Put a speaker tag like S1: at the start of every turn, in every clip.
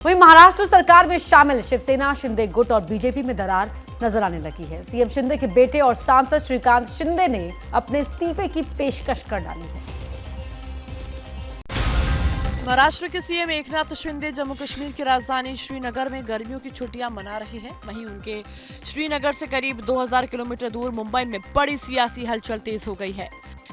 S1: वहीं महाराष्ट्र सरकार में शामिल शिवसेना, शिंदे गुट और बीजेपी में दरार नजर आने लगी है। सीएम शिंदे के बेटे और सांसद श्रीकांत शिंदे ने अपने इस्तीफे की पेशकश कर डाली है।
S2: महाराष्ट्र के सीएम एकनाथ शिंदे जम्मू कश्मीर की राजधानी श्रीनगर में गर्मियों की छुट्टियां मना रहे हैं। वहीं उनके श्रीनगर से करीब 2000 किलोमीटर दूर मुंबई में बड़ी सियासी हलचल तेज हो गई है।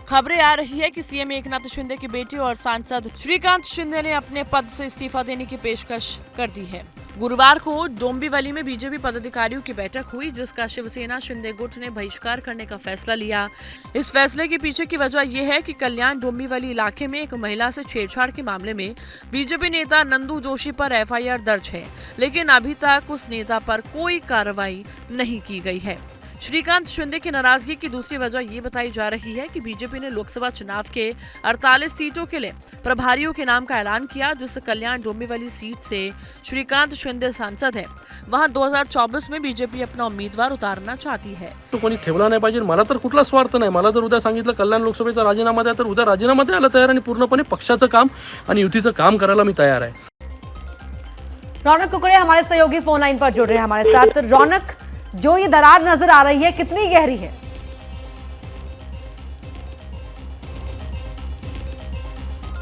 S2: खबरें आ रही है कि सीएम एकनाथ शिंदे के बेटे और सांसद श्रीकांत शिंदे ने अपने पद से इस्तीफा देने की पेशकश कर दी है। गुरुवार को डोंबिवली में बीजेपी पदाधिकारियों की बैठक हुई, जिसका शिवसेना शिंदे गुट ने बहिष्कार करने का फैसला लिया। इस फैसले के पीछे की वजह यह है कि कल्याण डोंबिवली इलाके में एक महिला से छेड़छाड़ के मामले में बीजेपी नेता नंदू जोशी पर एफआईआर दर्ज है, लेकिन अभी तक उस नेता पर कोई कार्रवाई नहीं की गई है। श्रीकांत शिंदे की नाराजगी की दूसरी वजह ये बताई जा रही है कि बीजेपी ने लोकसभा चुनाव के 48 सीटों के लिए प्रभारियों के नाम का ऐलान किया, जिससे कल्याण डोंबिवली सीट से श्रीकांत शिंदे सांसद है। वहां 2024 में बीजेपी अपना उम्मीदवार उतारना चाहती है।
S3: तो कोणी ठेवला नाही पाहिजे। मला तर कुठला स्वार्थ नाही। मला जर उद्या सांगितलं कल्याण लोकसभेचा राजीनामा द्या, तर उद्या राजीनामा द्यायला तयार आणि पूर्णपणे पक्षाचं काम आणि युतीचं काम करायला मी तयार आहे।
S1: रौनक कुकड़े हमारे सहयोगी फोन लाइन पर जुड़ रहे हैं हमारे साथ। रौनक, जो ये दरार नजर आ रही है कितनी गहरी है?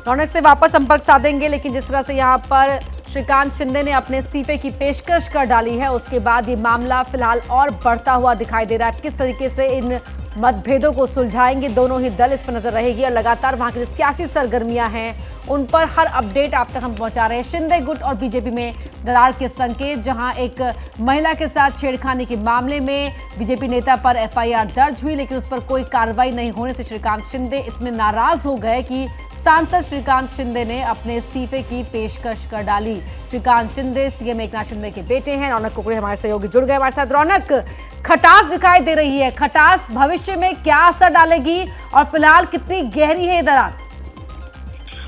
S1: रौनक से वापस संपर्क साधेंगे, लेकिन जिस तरह से यहां पर श्रीकांत शिंदे ने अपने इस्तीफे की पेशकश कर डाली है, उसके बाद ये मामला फिलहाल और बढ़ता हुआ दिखाई दे रहा है। किस तरीके से इन मतभेदों को सुलझाएंगे दोनों ही दल, इस पर नजर रहेगी और लगातार वहां की जो सियासी सरगर्मियां हैं उन पर हर अपडेट आप तक हम पहुंचा रहे हैं। शिंदे गुट और बीजेपी में दरार के संकेत, जहां एक महिला के साथ छेड़खानी के मामले में बीजेपी नेता पर एफआईआर दर्ज हुई, लेकिन उस पर कोई कार्रवाई नहीं होने से श्रीकांत शिंदे इतने नाराज हो गए कि सांसद श्रीकांत शिंदे ने अपने इस्तीफे की पेशकश कर डाली। श्रीकांत शिंदे सीएम एकनाथ शिंदे के बेटे हैं। रौनक कुकड़े हमारे सहयोगी जुड़ गए हमारे साथ। रौनक, खटास दिखाई दे रही है, खटास भविष्य में क्या असर डालेगी और फिलहाल कितनी गहरी है ये दरार?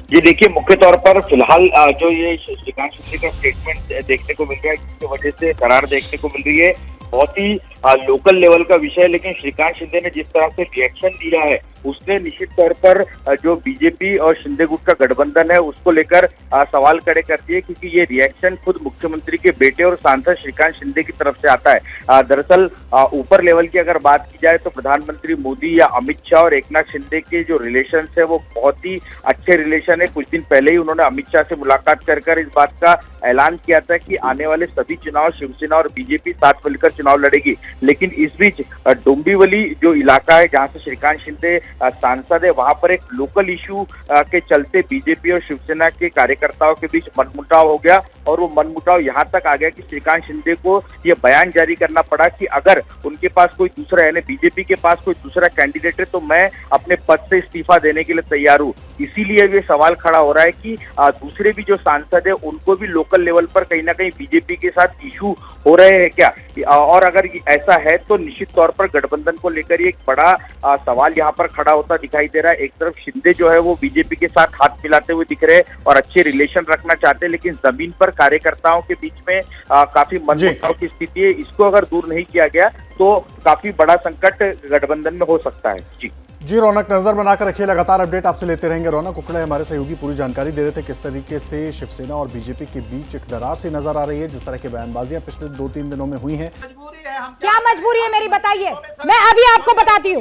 S4: ये देखिए, मुख्य तौर पर फिलहाल जो ये श्रीकांत शिंदे का स्टेटमेंट देखने को मिल रहा है, जिसकी वजह से दरार देखने को मिल रही है, बहुत ही लोकल लेवल का विषय है। लेकिन श्रीकांत शिंदे ने जिस तरह से रिएक्शन दिया है, उसने निश्चित तौर पर जो बीजेपी और शिंदे गुट का गठबंधन है उसको लेकर सवाल खड़े कर दिए, क्योंकि ये रिएक्शन खुद मुख्यमंत्री के बेटे और सांसद श्रीकांत शिंदे की तरफ से आता है। दरअसल ऊपर लेवल की अगर बात की जाए तो प्रधानमंत्री मोदी या अमित शाह और एकनाथ शिंदे के जो रिलेशन है वो बहुत ही अच्छे रिलेशन है। कुछ दिन पहले ही उन्होंने अमित शाह से मुलाकात कर इस बात का ऐलान किया था कि आने वाले सभी चुनाव शिवसेना और बीजेपी साथ मिलकर चुनाव लड़ेगी। लेकिन इस बीच डोंबिवली जो इलाका है जहां से श्रीकांत शिंदे सांसद है, वहां पर एक लोकल इशू के चलते बीजेपी और शिवसेना के कार्यकर्ताओं के बीच मनमुटाव हो गया, और वो मनमुटाव यहां तक आ गया कि श्रीकांत शिंदे को ये बयान जारी करना पड़ा कि अगर उनके पास कोई दूसरा, यानी बीजेपी के पास कोई दूसरा कैंडिडेट है तो मैं अपने पद से इस्तीफा देने के लिए तैयार हूँ। इसीलिए ये सवाल खड़ा हो रहा है कि दूसरे भी जो सांसद है उनको भी लोकल लेवल पर कहीं ना कहीं बीजेपी के साथ इशू हो रहे हैं क्या, और अगर ऐसा है तो निश्चित तौर पर गठबंधन को लेकर एक बड़ा सवाल यहाँ पर खड़ा होता दिखाई दे रहा है। एक तरफ शिंदे जो है वो बीजेपी के साथ हाथ मिलाते हुए दिख रहे हैं और अच्छे रिलेशन रखना चाहते हैं, लेकिन जमीन पर कार्यकर्ताओं के बीच में काफी मनमुटाव की स्थिति है। इसको अगर दूर नहीं किया गया तो काफी बड़ा संकट गठबंधन में हो सकता है।
S5: जी रौनक, नजर बनाकर रखिए, लगातार अपडेट आपसे लेते रहेंगे। रौनक कुकड़े हमारे सहयोगी पूरी जानकारी दे रहे थे किस तरीके से शिवसेना और बीजेपी के बीच एक दरार सी नजर आ रही है, जिस तरह की बयानबाजियां पिछले 2-3 दिनों में हुई हैं।
S6: क्या मजबूरी है मेरी, बताइए। मैं अभी आपको बताती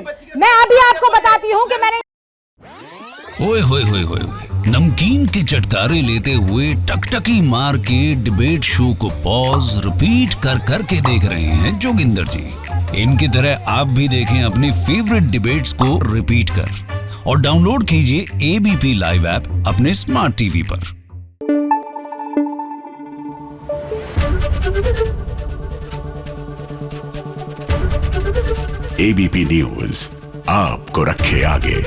S6: हूँ कि मैंने
S7: ओए होए होए होए नमकीन के चटकारे लेते हुए टकटकी मार के डिबेट शो को पॉज रिपीट कर करके देख रहे हैं जोगिंदर जी। इनकी तरह आप भी देखें अपनी फेवरेट डिबेट्स को रिपीट कर, और डाउनलोड कीजिए एबीपी लाइव ऐप अपने स्मार्ट टीवी पर।
S8: एबीपी न्यूज आपको रखे आगे।